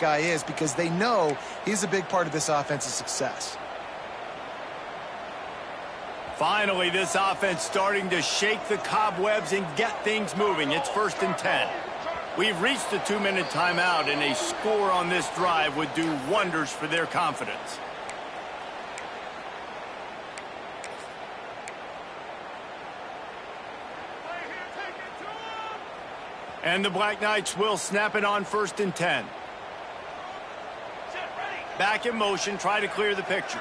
guy is, because they know he's a big part of this offense's success. Finally, this offense starting to shake the cobwebs and get things moving. It's 1st and 10. We've reached the 2-minute timeout, and a score on this drive would do wonders for their confidence. And the Black Knights will snap it on 1st and 10. Back in motion, try to clear the picture.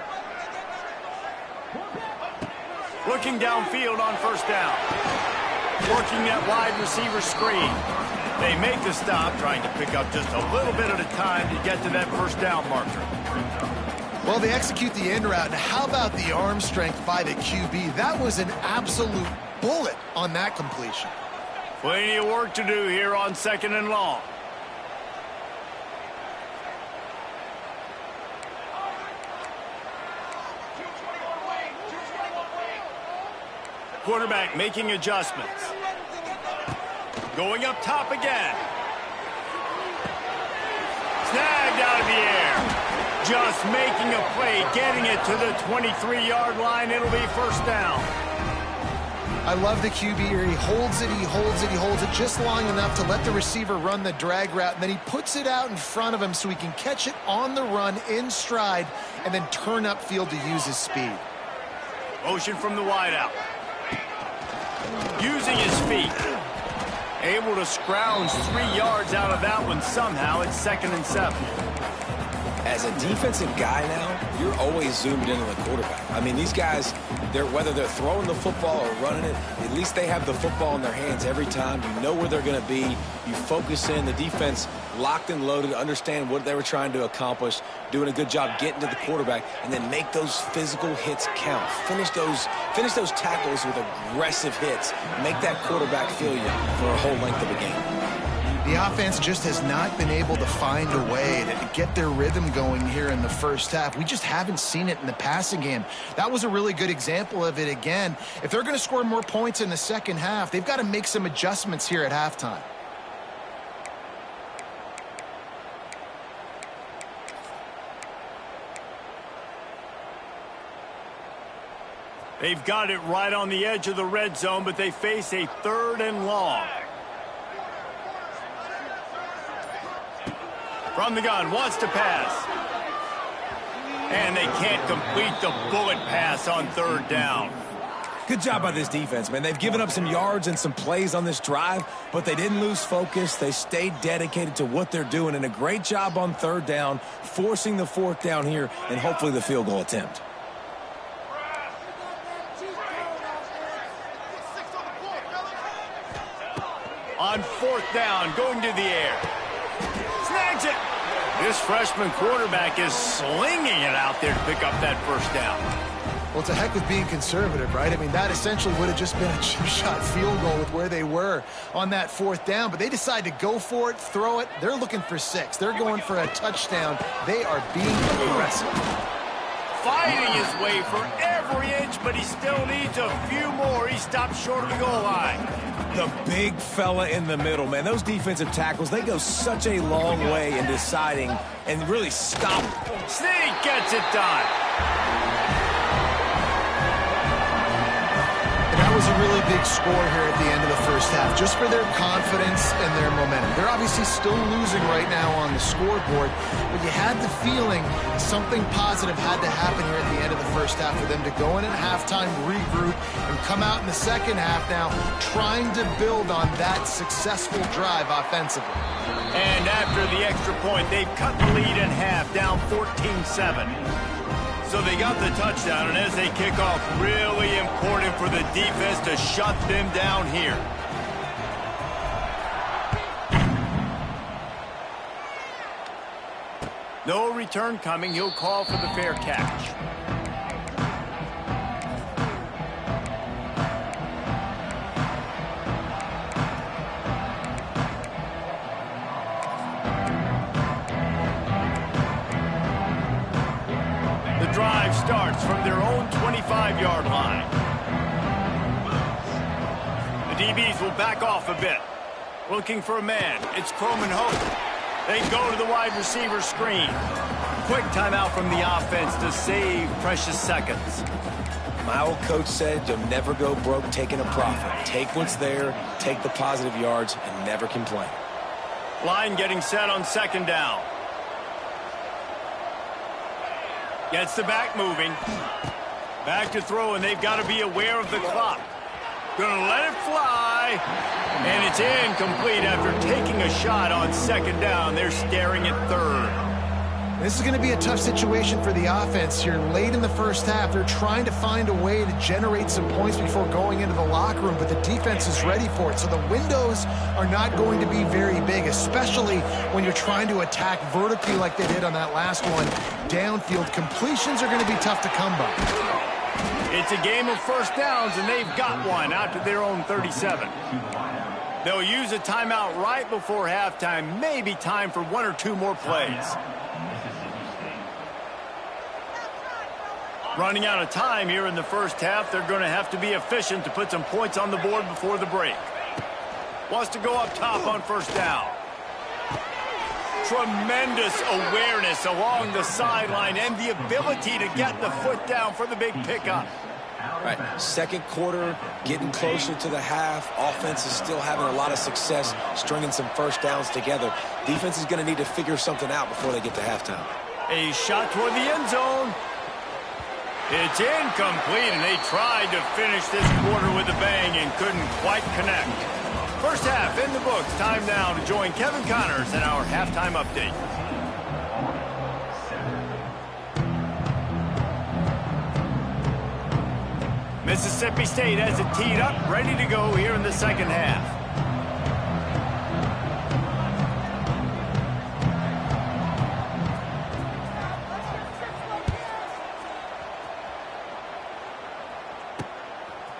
Looking downfield on 1st down. Working that wide receiver screen. They make the stop, trying to pick up just a little bit at a time to get to that 1st down marker. Well, they execute the end route, and how about the arm strength by the QB? That was an absolute bullet on that completion. Plenty of work to do here on 2nd and long. Quarterback making adjustments. Going up top again. Snagged out of the air. Just making a play, getting it to the 23-yard line. It'll be 1st down. I love the QB here. He holds it, he holds it, he holds it just long enough to let the receiver run the drag route, and then he puts it out in front of him so he can catch it on the run in stride and then turn upfield to use his speed. Motion from the wideout. Using his feet. Able to scrounge 3 yards out of that one somehow. It's 2nd and 7. As a defensive guy now, you're always zoomed into the quarterback. I mean, these guys, whether they're throwing the football or running it, at least they have the football in their hands every time. You know where they're going to be. You focus in. The defense locked and loaded, understand what they were trying to accomplish, doing a good job getting to the quarterback, and then make those physical hits count. Finish those tackles with aggressive hits. Make that quarterback feel you for a whole length of a game. The offense just has not been able to find a way to get their rhythm going here in the 1st half. We just haven't seen it in the passing game. That was a really good example of it again. If they're going to score more points in the 2nd half, they've got to make some adjustments here at halftime. They've got it right on the edge of the red zone, but they face a 3rd and long. From the gun, wants to pass. And they can't complete the bullet pass on 3rd down. Good job by this defense, man. They've given up some yards and some plays on this drive, but they didn't lose focus. They stayed dedicated to what they're doing, and a great job on 3rd down, forcing the 4th down here, and hopefully the field goal attempt. On 4th down, going to the air. Snags it. This freshman quarterback is slinging it out there to pick up that 1st down. Well, to heck with being conservative, right? I mean, that essentially would have just been a chip-shot field goal with where they were on that 4th down. But they decide to go for it, throw it. They're looking for 6. They're going for a touchdown. They are being aggressive. Fighting his way for every inch, but he still needs a few more. He stops short of the goal line. The big fella in the middle, man. Those defensive tackles, they go such a long way in deciding and really stop. Sneak gets it done. That was a really big score here at the end of the 1st half, just for their confidence and their momentum. They're obviously still losing right now on the scoreboard, but you had the feeling something positive had to happen here at the end of the 1st half for them to go in at halftime, regroup, and come out in the 2nd half now trying to build on that successful drive offensively. And after the extra point, they've cut the lead in half, down 14-7. So they got the touchdown, and as they kick off, really important for the defense to shut them down here. No return coming. He'll call for the fair catch. Drive starts from their own 25-yard line. The DBs will back off a bit. Looking for a man. It's Croman Hope. They go to the wide receiver screen. Quick timeout from the offense to save precious seconds. My old coach said you'll never go broke taking a profit. Take what's there, take the positive yards, and never complain. Line getting set on second down. Gets the back moving. Back to throw, and they've got to be aware of the clock. Gonna let it fly. And it's incomplete after taking a shot on second down. They're staring at third. This is going to be a tough situation for the offense here. Late in the first half, they're trying to find a way to generate some points before going into the locker room, but the defense is ready for it. So the windows are not going to be very big, especially when you're trying to attack vertically like they did on that last one. Downfield completions are going to be tough to come by. It's a game of first downs, and they've got one out to their own 37. They'll use a timeout right before halftime, maybe time for one or two more plays. Running out of time here in the first half, they're going to have to be efficient to put some points on the board before the break. Wants to go up top on first down. Tremendous awareness along the sideline and the ability to get the foot down for the big pickup. Right, second quarter, getting closer to the half. Offense is still having a lot of success stringing some first downs together. Defense is going to need to figure something out before they get to halftime. A shot toward the end zone. It's incomplete, and they tried to finish this quarter with a bang and couldn't quite connect. First half in the books. Time now to join Kevin Connors in our halftime update. Mississippi State has it teed up, ready to go here in the second half.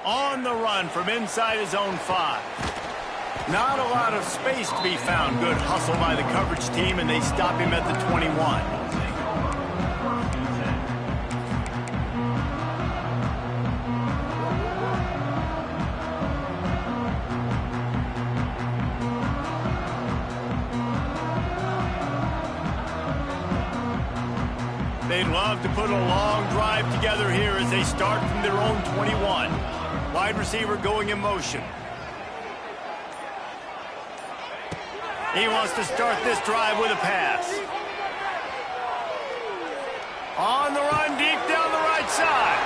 On the run from inside his own 5. Not a lot of space to be found. Good hustle by the coverage team, and they stop him at the 21. They'd love to put a long drive together here as they start from their own 21. Wide receiver going in motion. He wants to start this drive with a pass. On the run, deep down the right side.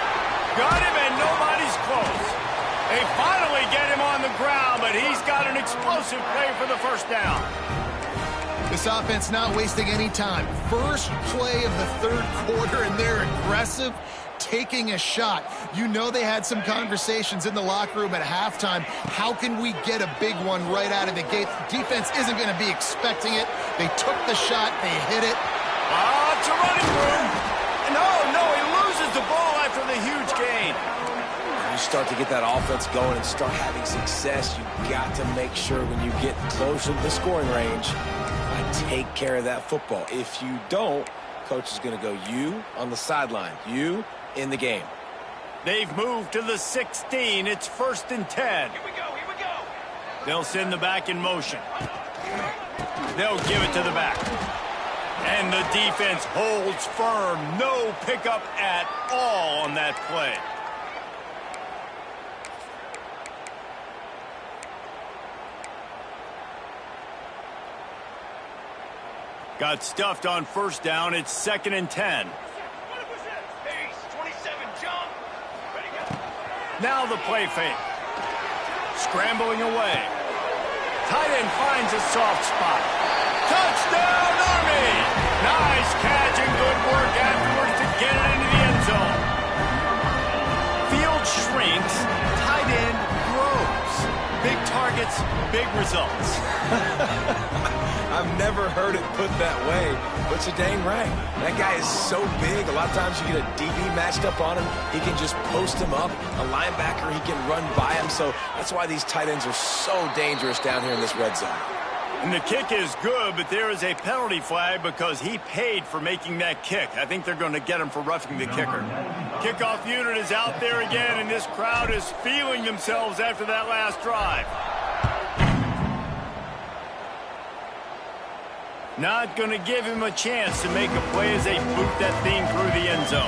Got him, and nobody's close. They finally get him on the ground, but he's got an explosive play for the first down. This offense not wasting any time. First play of the third quarter, and they're aggressive, taking a shot. You know they had some conversations in the locker room at halftime. How can we get a big one right out of the gate? The defense isn't going to be expecting it. They took the shot. They hit it. It's a running room. No, he loses the ball after the huge gain. You start to get that offense going and start having success, you got to make sure when you get closer to the scoring range, take care of that football. If you don't, coach is going to go, you on the sideline, you in the game. They've moved to the 16. It's 1st and 10. Here we go. They'll send the back in motion. They'll give it to the back. And the defense holds firm. No pickup at all on that play. Got stuffed on first down. It's 2nd and 10. Now the play fake. Scrambling away. Tight end finds a soft spot. Touchdown, Army! Nice catch and good work afterwards to get it into the end zone. Field shrinks. Tight end grows. Big targets, big results. I've never heard it put that way, but you're dang right. That guy is so big. A lot of times you get a DB matched up on him. He can just post him up. A linebacker, he can run by him. So that's why these tight ends are so dangerous down here in this red zone. And the kick is good, but there is a penalty flag because he paid for making that kick. I think they're going to get him for roughing the kicker. Kickoff unit is out there again, and this crowd is feeling themselves after that last drive. Not going to give him a chance to make a play as they boot that thing through the end zone.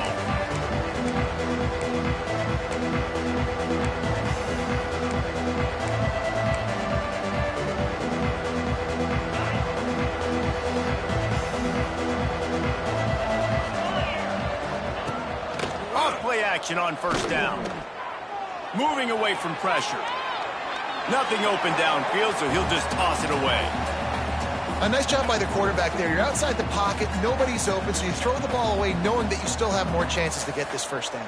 Off-play action on first down. Moving away from pressure. Nothing open downfield, so he'll just toss it away. A nice job by the quarterback there. You're outside the pocket, nobody's open, so you throw the ball away knowing that you still have more chances to get this first down.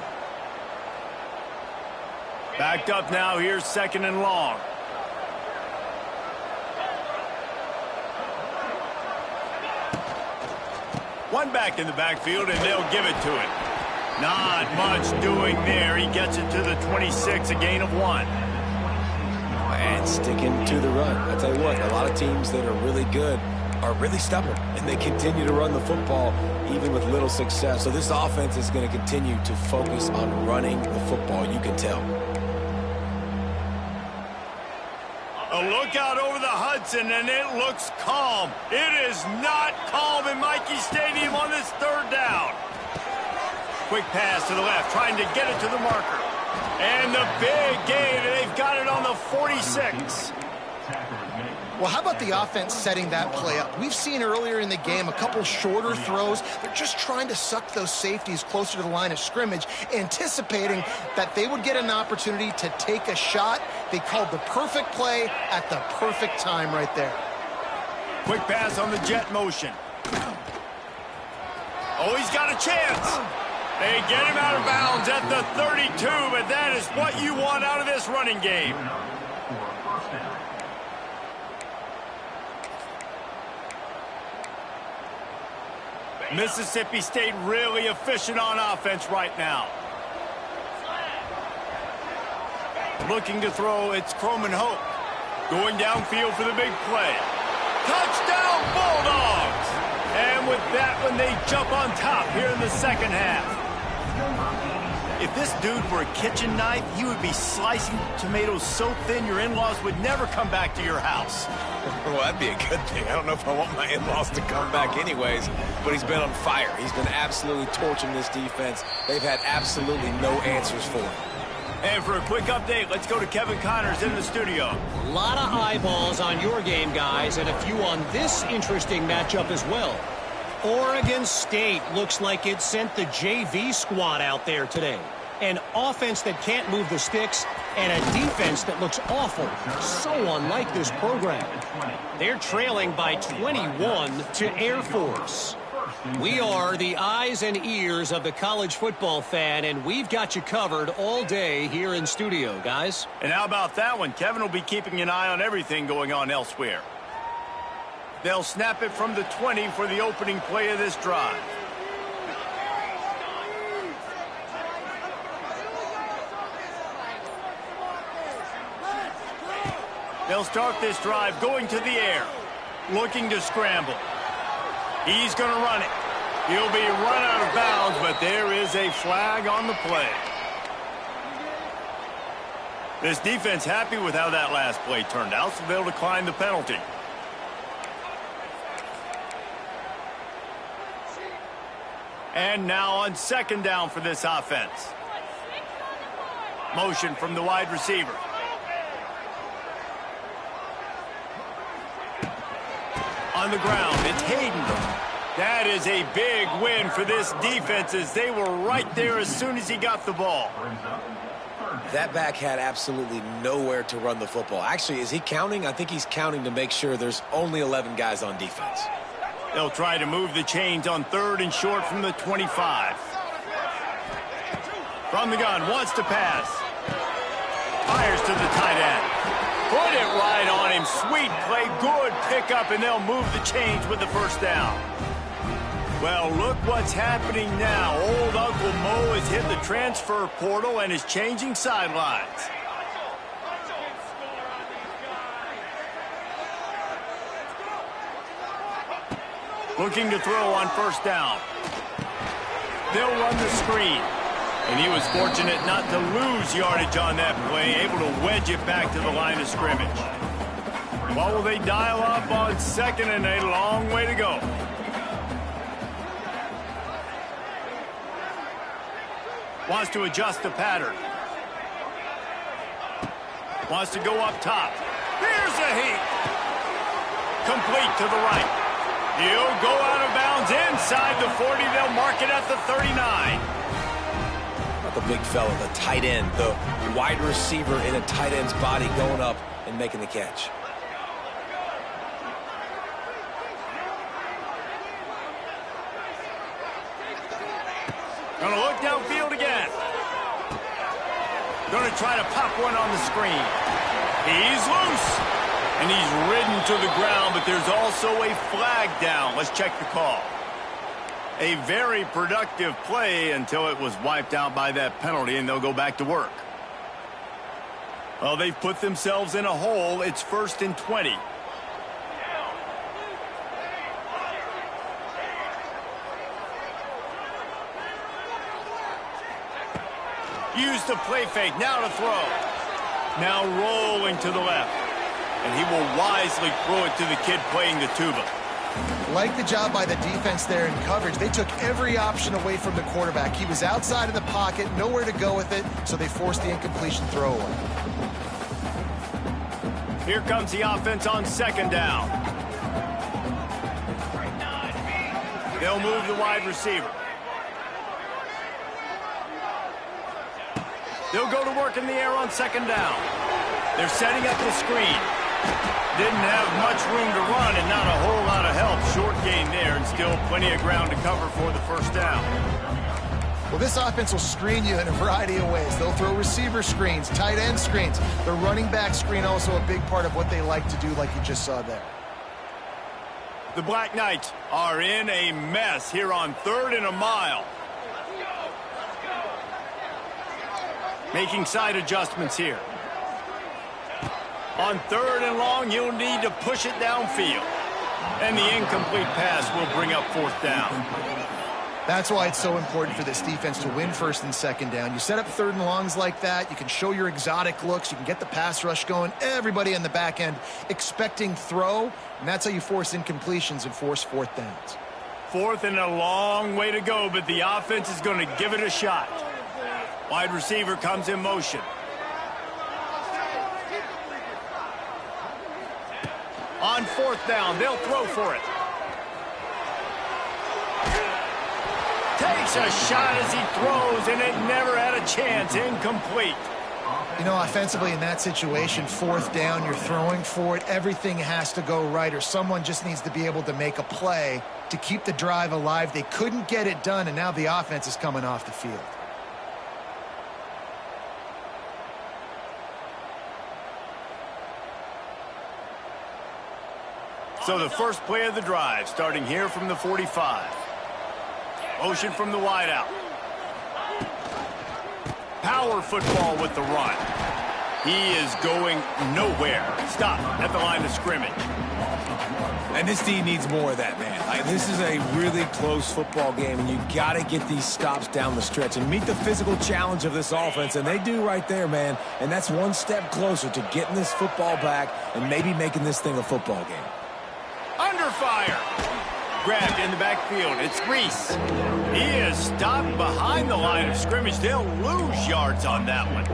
Backed up now, here's 2nd and long. One back in the backfield, and they'll give it to him. Not much doing there. He gets it to the 26, a gain of 1. And sticking to the run. I tell you what, a lot of teams that are really good are really stubborn, and they continue to run the football even with little success. So this offense is going to continue to focus on running the football, you can tell. A look out over the Hudson, and it looks calm. It is not calm in Michie Stadium on this 3rd down. Quick pass to the left, trying to get it to the marker. And the big gain, and they've got it on the 46. Well, how about the offense setting that play up? We've seen earlier in the game a couple shorter throws. They're just trying to suck those safeties closer to the line of scrimmage, anticipating that they would get an opportunity to take a shot. They called the perfect play at the perfect time right there. Quick pass on the jet motion. Oh, he's got a chance. They get him out of bounds at the 32, but that is what you want out of this running game. Mississippi State really efficient on offense right now. Looking to throw, it's Croman Hope. Going downfield for the big play. Touchdown Bulldogs! And with that one, they jump on top here in the 2nd half. If this dude were a kitchen knife, he would be slicing tomatoes so thin your in-laws would never come back to your house. Well, that'd be a good thing. I don't know if I want my in-laws to come back anyways, but he's been on fire. He's been absolutely torching this defense. They've had absolutely no answers for him. And for a quick update, let's go to Kevin Connors in the studio. A lot of eyeballs on your game, guys, and a few on this interesting matchup as well. Oregon State looks like it sent the JV squad out there today. An offense that can't move the sticks and a defense that looks awful. So unlike this program. They're trailing by 21 to Air Force. We are the eyes and ears of the college football fan, and we've got you covered all day here in studio, guys. And how about that one? Kevin will be keeping an eye on everything going on elsewhere. They'll snap it from the 20 for the opening play of this drive. They'll start this drive going to the air, looking to scramble. He's going to run it. He'll be run out of bounds, but there is a flag on the play. This defense happy with how that last play turned out, so they'll decline the penalty. And now on 2nd down for this offense. Motion from the wide receiver. On the ground, it's Hayden. That is a big win for this defense as they were right there as soon as he got the ball. That back had absolutely nowhere to run the football. Actually, is he counting? I think he's counting to make sure there's only 11 guys on defense. They'll try to move the chains on 3rd and short from the 25. From the gun, wants to pass. Fires to the tight end. Put it right on him. Sweet play, good pickup, and they'll move the chains with the first down. Well, look what's happening now. Old Uncle Mo has hit the transfer portal and is changing sidelines. Looking to throw on 1st down. They'll run the screen. And he was fortunate not to lose yardage on that play, able to wedge it back to the line of scrimmage. What will they dial up on second and a long way to go? Wants to adjust the pattern. Wants to go up top. Here's a heat. Complete to the right. He'll go out of bounds inside the 40. They'll mark it at the 39. Not the big fella, the tight end, the wide receiver in a tight end's body going up and making the catch. Gonna look downfield again. Gonna try to pop one on the screen. He's loose. And he's ridden to the ground, but there's also a flag down. Let's check the call. A very productive play until it was wiped out by that penalty, and they'll go back to work. Well, they've put themselves in a hole. It's 1st and 20. Use the play fake. Now to throw. Now rolling to the left. And he will wisely throw it to the kid playing the tuba. Like the job by the defense there in coverage. They took every option away from the quarterback. He was outside of the pocket, nowhere to go with it, so they forced the incompletion throwaway. Here comes the offense on second down. They'll move the wide receiver. They'll go to work in the air on second down. They're setting up the screen. Didn't have much room to run and not a whole lot of help. Short gain there and still plenty of ground to cover for the first down. Well, this offense will screen you in a variety of ways. They'll throw receiver screens, tight end screens. The running back screen also a big part of what they like to do, like you just saw there. The Black Knights are in a mess here on 3rd and a mile. Making side adjustments here. On 3rd and long, you'll need to push it downfield. And the incomplete pass will bring up 4th down. That's why it's so important for this defense to win 1st and 2nd down. You set up 3rd and longs like that. You can show your exotic looks. You can get the pass rush going. Everybody on the back end expecting throw. And that's how you force incompletions and force 4th downs. 4th and a long way to go, but the offense is going to give it a shot. Wide receiver comes in motion. On 4th down, they'll throw for it. Takes a shot as he throws, and it never had a chance. Incomplete. You know, offensively in that situation, 4th down, you're throwing for it. Everything has to go right, or someone just needs to be able to make a play to keep the drive alive. They couldn't get it done, and now the offense is coming off the field. So the first play of the drive, starting here from the 45. Motion from the wideout. Power football with the run. He is going nowhere. Stop at the line of scrimmage. And this team needs more of that, man. This is a really close football game, and you got to get these stops down the stretch and meet the physical challenge of this offense, and they do right there, man. And that's one step closer to getting this football back and maybe making this thing a football game. Under fire. Grabbed in the backfield. It's Reese. He is stopped behind the line of scrimmage. They'll lose yards on that one.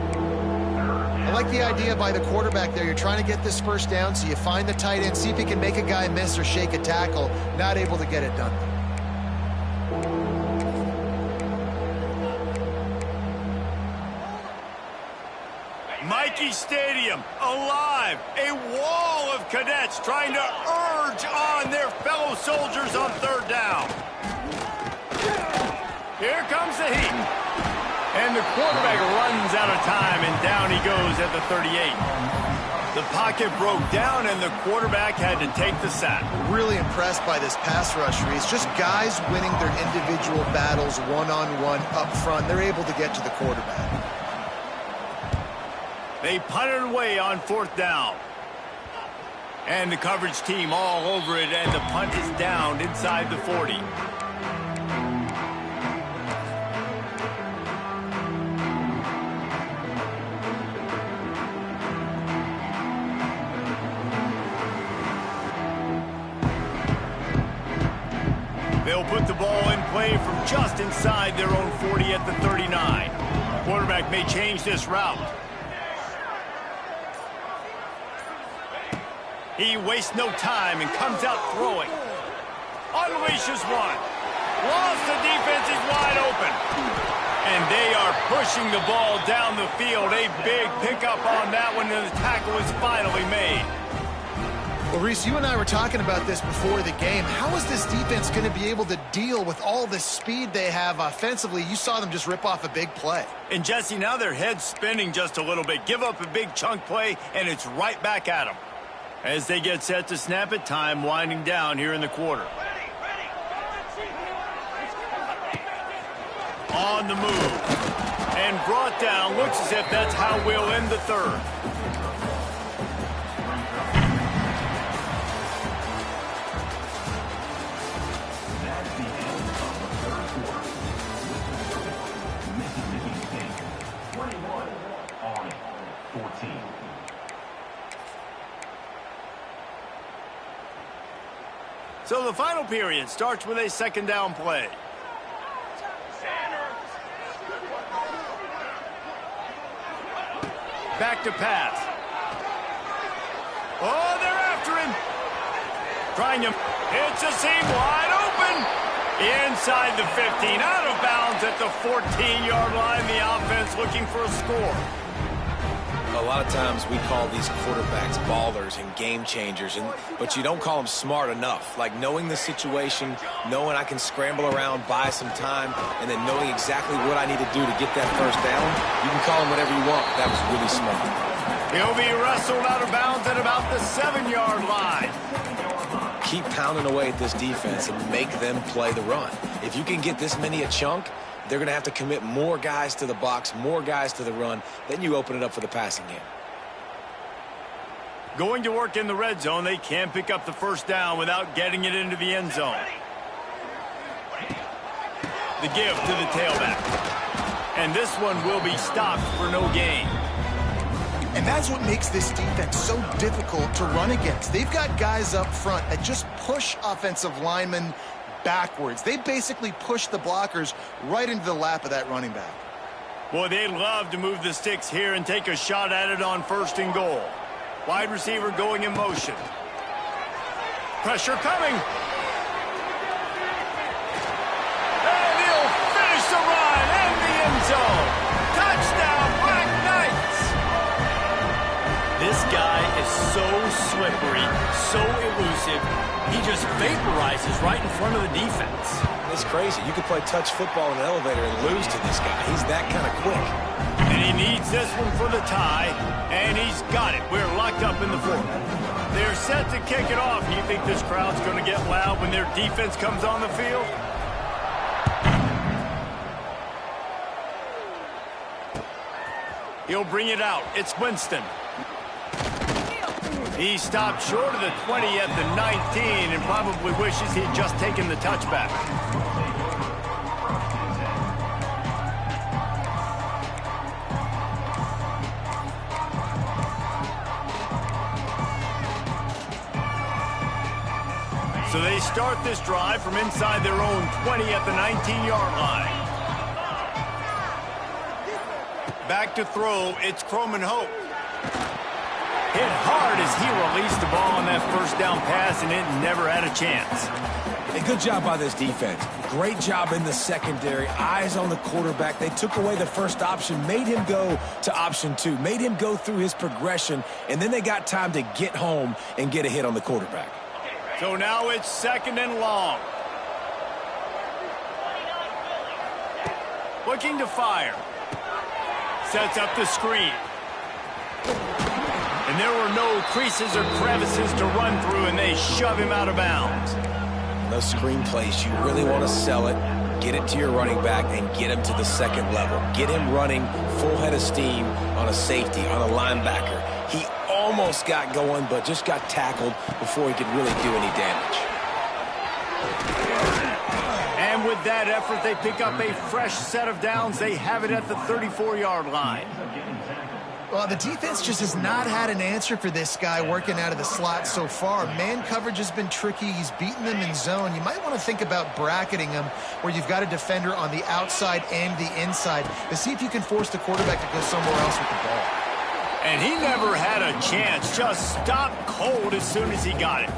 I like the idea by the quarterback there. You're trying to get this 1st down, so you find the tight end, see if he can make a guy miss or shake a tackle. Not able to get it done. Mikey Stadium, alive. A wall of cadets trying to urge on their fellow soldiers on 3rd down. Here comes the heat. And the quarterback runs out of time, and down he goes at the 38. The pocket broke down, and the quarterback had to take the sack. Really impressed by this pass rush, Reese. Just guys winning their individual battles one-on-one up front. They're able to get to the quarterback. They punted away on 4th down. And the coverage team all over it, and the punt is down inside the 40. They'll put the ball in play from just inside their own 40 at the 39. Quarterback may change this route. He wastes no time and comes out throwing. Unleashes one. Lost the defense. He's wide open. And they are pushing the ball down the field. A big pickup on that one, and the tackle is finally made. Well, Reese, you and I were talking about this before the game. How is this defense going to be able to deal with all the speed they have offensively? You saw them just rip off a big play. And, Jesse, now their head's spinning just a little bit. Give up a big chunk play, and it's right back at them. As they get set to snap it, time winding down here in the quarter. On the move. And brought down. Looks as if that's how we'll end the third. So the final period starts with a second down play. Back to pass. Oh, they're after him. Trying him. It's a seam wide open. Inside the 15. Out of bounds at the 14-yard line. The offense looking for a score. A lot of times we call these quarterbacks ballers and game changers, but you don't call them smart enough. Like knowing the situation, knowing I can scramble around, buy some time, and then knowing exactly what I need to do to get that first down. You can call them whatever you want. That was really smart. He'll be wrestled out of bounds at about the 7-yard line. Keep pounding away at this defense and make them play the run. If you can get this many a chunk, they're going to have to commit more guys to the box, more guys to the run. Then you open it up for the passing game. Going to work in the red zone. They can't pick up the first down without getting it into the end zone. The give to the tailback. And this one will be stopped for no gain. And that's what makes this defense so difficult to run against. They've got guys up front that just push offensive linemen backwards. They basically push the blockers right into the lap of that running back. Boy, they'd love to move the sticks here and take a shot at it on 1st and goal. Wide receiver going in motion. Pressure coming. And he'll finish the run in the end zone. Touchdown, Black Knights. This guy is so slippery, so elusive. He just vaporizes right in front of the defense. It's crazy. You could play touch football in an elevator and lose to this guy. He's that kind of quick. And he needs this one for the tie, and he's got it. We're locked up in the 4th. They're set to kick it off. You think this crowd's going to get loud when their defense comes on the field? He'll bring it out. It's Winston. He stopped short of the 20 at the 19 and probably wishes he had just taken the touchback. So they start this drive from inside their own 20 at the 19-yard line. Back to throw, it's Croman Hope. Hit hard as he released the ball on that first down pass, and it never had a chance. A good job by this defense. Great job in the secondary. Eyes on the quarterback. They took away the first option, made him go to option 2, made him go through his progression, and then they got time to get home and get a hit on the quarterback. So now it's 2nd and long. Looking to fire. Sets up the screen. And there were no creases or crevices to run through, and they shove him out of bounds. Those screen plays, you really want to sell it, get it to your running back, and get him to the 2nd level. Get him running full head of steam on a safety, on a linebacker. He almost got going, but just got tackled before he could really do any damage. And with that effort, they pick up a fresh set of downs. They have it at the 34-yard line. Well, the defense just has not had an answer for this guy working out of the slot so far. Man coverage has been tricky. He's beaten them in zone. You might want to think about bracketing him where you've got a defender on the outside and the inside to see if you can force the quarterback to go somewhere else with the ball. And he never had a chance. Just stopped cold as soon as he got it.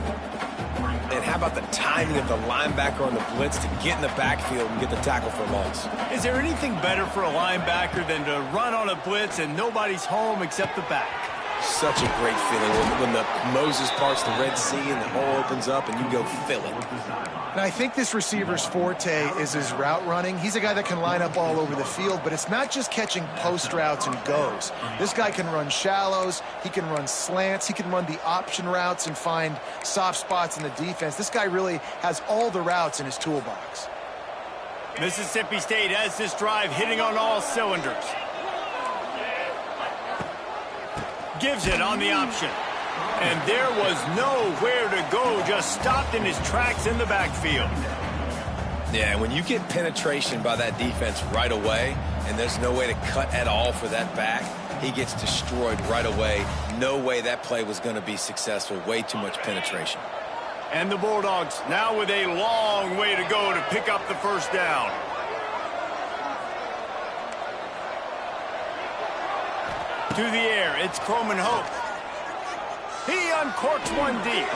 And how about the timing of the linebacker on the blitz to get in the backfield and get the tackle for loss? Is there anything better for a linebacker than to run on a blitz and nobody's home except the back? Such a great feeling when the Moses parts the Red Sea and the hole opens up and you go fill it. And I think this receiver's forte is his route running. He's a guy that can line up all over the field, but it's not just catching post routes and goes. This guy can run shallows, he can run slants, he can run the option routes and find soft spots in the defense. This guy really has all the routes in his toolbox. Mississippi State has this drive hitting on all cylinders. Gives it on the option. And there was nowhere to go, just stopped in his tracks in the backfield. Yeah, when you get penetration by that defense right away, and there's no way to cut at all for that back, he gets destroyed right away. No way that play was going to be successful. Way too much penetration. And the Bulldogs now with a long way to go to pick up the first down. To the air, it's Croman Hope. He uncorks one deep.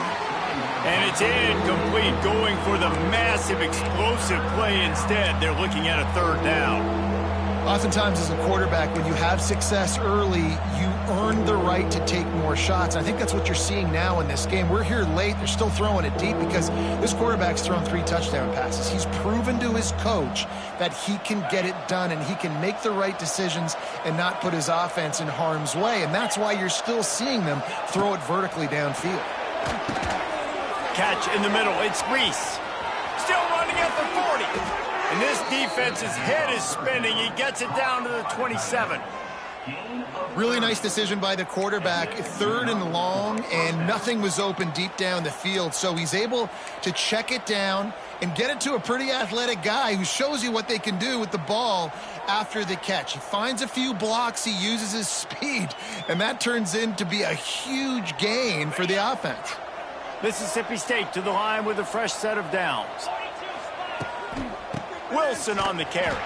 And it's incomplete, going for the massive explosive play instead. They're looking at a third down. Oftentimes as a quarterback, when you have success early, you earn the right to take more shots. I think that's what you're seeing now in this game. We're here late. They're still throwing it deep because this quarterback's thrown 3 touchdown passes. He's proven to his coach that he can get it done and he can make the right decisions and not put his offense in harm's way. And that's why you're still seeing them throw it vertically downfield. Catch in the middle. It's Reese. Still running at the 40. And this defense's head is spinning. He gets it down to the 27. Really nice decision by the quarterback. 3rd and long, and nothing was open deep down the field. So he's able to check it down and get it to a pretty athletic guy who shows you what they can do with the ball after the catch. He finds a few blocks. He uses his speed, and that turns into be a huge gain for the offense. Mississippi State to the line with a fresh set of downs. Wilson on the carry.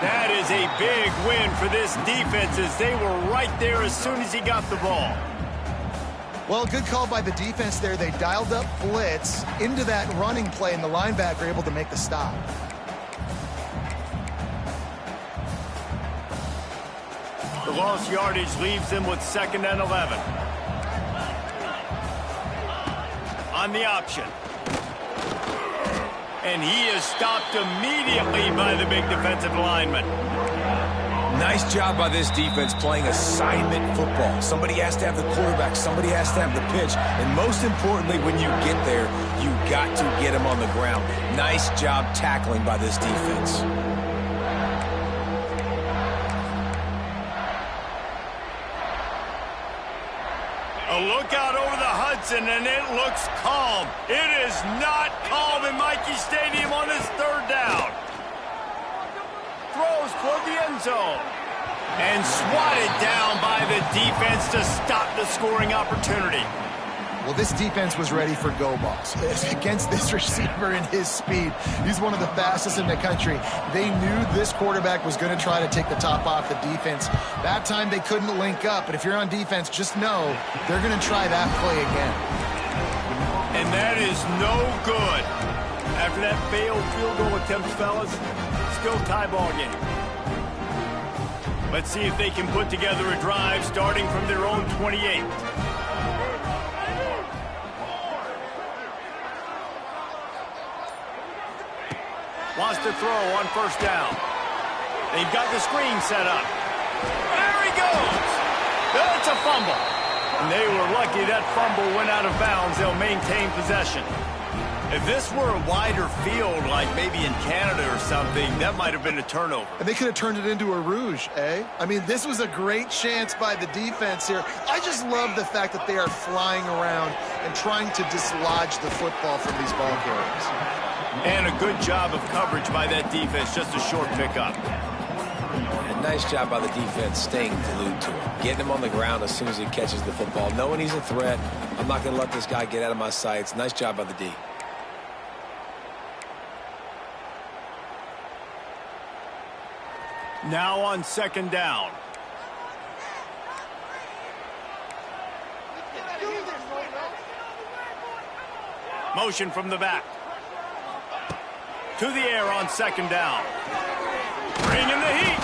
That is a big win for this defense as they were right there as soon as he got the ball. Well, good call by the defense there. They dialed up blitz into that running play, and the linebacker able to make the stop. The lost yardage leaves them with 2nd and 11. On the option. And he is stopped immediately by the big defensive lineman. Nice job by this defense playing assignment football. Somebody has to have the quarterback. Somebody has to have the pitch. And most importantly, when you get there, you got to get him on the ground. Nice job tackling by this defense. A look out over the Hudson, and it looks calm. It is not calm in Michie Stadium on this 3rd down. Throws toward the end zone. And swatted down by the defense to stop the scoring opportunity. Well, this defense was ready for go balls against this receiver and his speed. He's one of the fastest in the country. They knew this quarterback was going to try to take the top off the defense. That time they couldn't link up, but if you're on defense, just know they're going to try that play again. And that is no good. After that failed field goal attempt, fellas, still tie ball game. Let's see if they can put together a drive starting from their own 28. Wants to throw on 1st down. They've got the screen set up. There he goes. That's a fumble. And they were lucky that fumble went out of bounds. They'll maintain possession. If this were a wider field, like maybe in Canada or something, that might have been a turnover. And they could have turned it into a rouge, eh? I mean, this was a great chance by the defense here. I just love the fact that they are flying around and trying to dislodge the football from these ball carriers. And a good job of coverage by that defense, just a short pickup. And nice job by the defense staying glued to him, getting him on the ground as soon as he catches the football, knowing he's a threat. I'm not going to let this guy get out of my sights. Nice job by the D. Now on second down. Motion from the back. To the air on second down. Bringing the heat.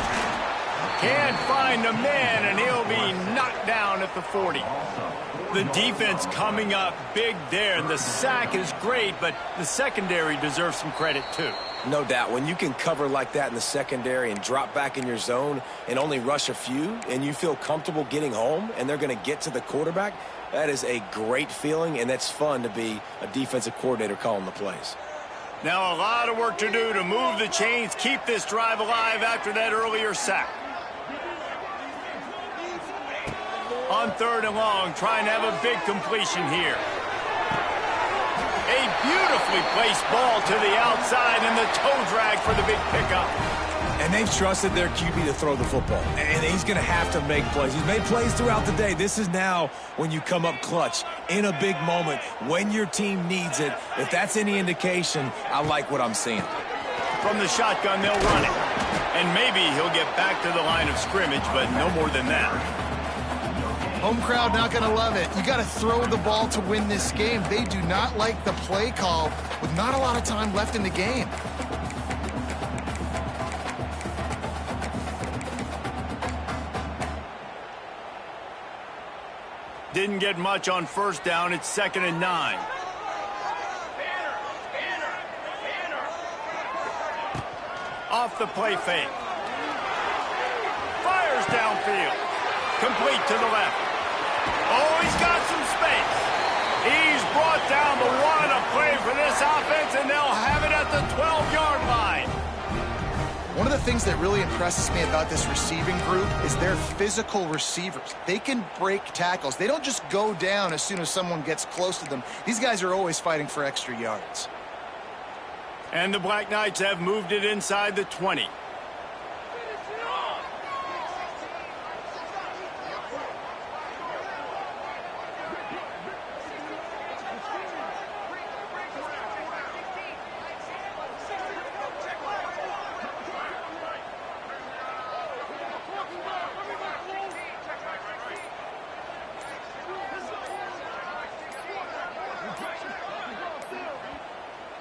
Can't find a man, and he'll be knocked down at the 40. The defense coming up big there, and the sack is great, but the secondary deserves some credit too. No doubt. When you can cover like that in the secondary and drop back in your zone and only rush a few, and you feel comfortable getting home, and they're going to get to the quarterback, that is a great feeling, and that's fun to be a defensive coordinator calling the plays. Now a lot of work to do to move the chains, keep this drive alive after that earlier sack. On third and long, trying to have a big completion here. A beautifully placed ball to the outside, and the toe drag for the big pickup. And they've trusted their QB to throw the football. And he's going to have to make plays. He's made plays throughout the day. This is now when you come up clutch in a big moment when your team needs it. If that's any indication, I like what I'm seeing. From the shotgun, they'll run it. And maybe he'll get back to the line of scrimmage, but no more than that. Home crowd not going to love it. You got to throw the ball to win this game. They do not like the play call with not a lot of time left in the game. Didn't get much on first down. It's 2nd and 9. Off the play fake. Fires downfield. Complete to the left. Oh, he's got some space. He's brought down the one. A play for this offense, and they'll have it at the 12-yard line. One of the things that really impresses me about this receiving group is their physical receivers. They can break tackles. They don't just go down as soon as someone gets close to them. These guys are always fighting for extra yards. And the Black Knights have moved it inside the 20.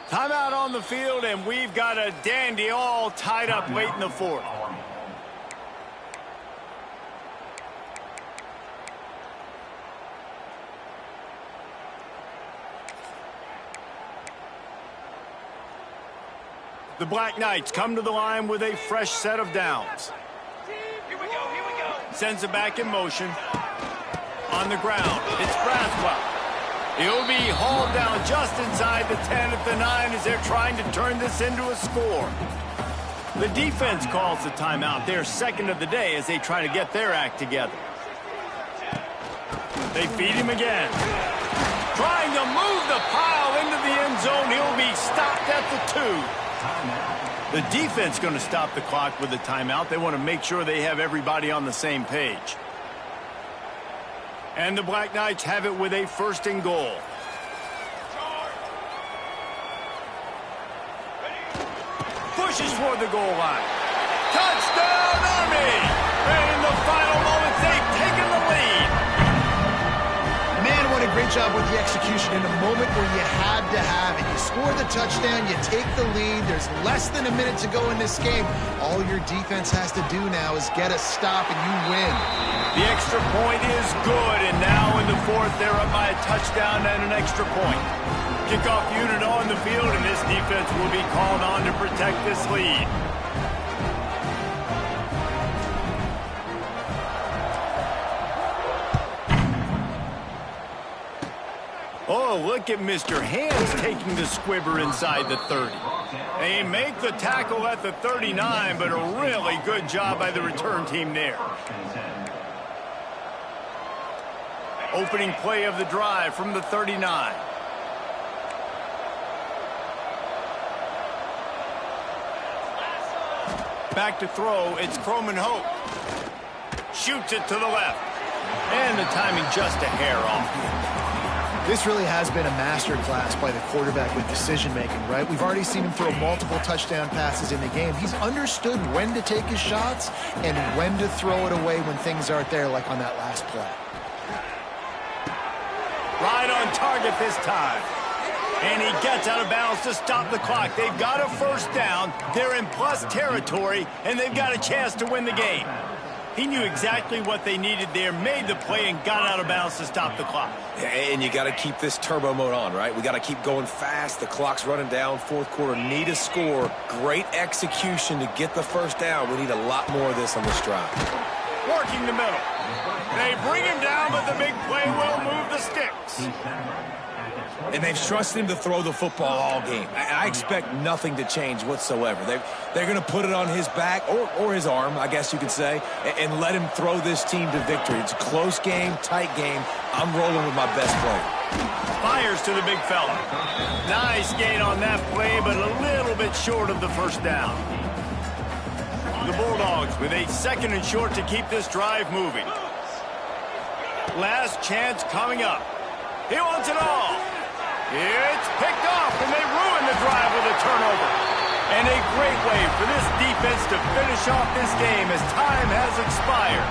Timeout on the field, and we've got a dandy all tied up late in the fourth. The Black Knights come to the line with a fresh set of downs. Here we go. Sends it back in motion. On the ground, it's Braswell. He'll be hauled down just inside the 10 at the 9 as they're trying to turn this into a score. The defense calls the timeout. They're second of the day as they try to get their act together. They feed him again. Trying to move the pile into the end zone. He'll be stopped at the 2. The defense going to stop the clock with the timeout. They want to make sure they have everybody on the same page. And the Black Knights have it with a 1st and goal. Pushes for the goal line. Touchdown, Army! And in the final moments, they've taken the lead. Man, what a great job with the execution in a moment where you had to have it. You score the touchdown, you take the lead. There's less than a minute to go in this game. All your defense has to do now is get a stop and you win. The extra point is good, and now in the fourth, they're up by a touchdown and an extra point. Kickoff unit on the field, and this defense will be called on to protect this lead. Oh, look at Mr. Hands taking the squibber inside the 30. They make the tackle at the 39, but a really good job by the return team there. Opening play of the drive from the 39. Back to throw, it's Croman Hope. Shoots it to the left. And the timing just a hair off. This really has been a master class by the quarterback with decision-making, right? We've already seen him throw multiple touchdown passes in the game. He's understood when to take his shots and when to throw it away when things aren't there, like on that last play. Right on target this time. And he gets out of bounds to stop the clock. They've got a first down. They're in plus territory, and they've got a chance to win the game. He knew exactly what they needed there, made the play, and got out of bounds to stop the clock. And you got to keep this turbo mode on, right? We got to keep going fast. The clock's running down. Fourth quarter, need a score. Great execution to get the first down. We need a lot more of this on this drive. Working the middle. They bring him down, but the big play will move the sticks. And they've trusted him to throw the football all game. I expect nothing to change whatsoever. They're going to put it on his back, or his arm, I guess you could say, and let him throw this team to victory. It's a close game, tight game. I'm rolling with my best player. Fires to the big fella. Nice gain on that play, but a little bit short of the first down. The Bulldogs with a second and short to keep this drive moving. Last chance coming up. He wants it all. It's picked off, and they ruin the drive with a turnover. And a great way for this defense to finish off this game as time has expired.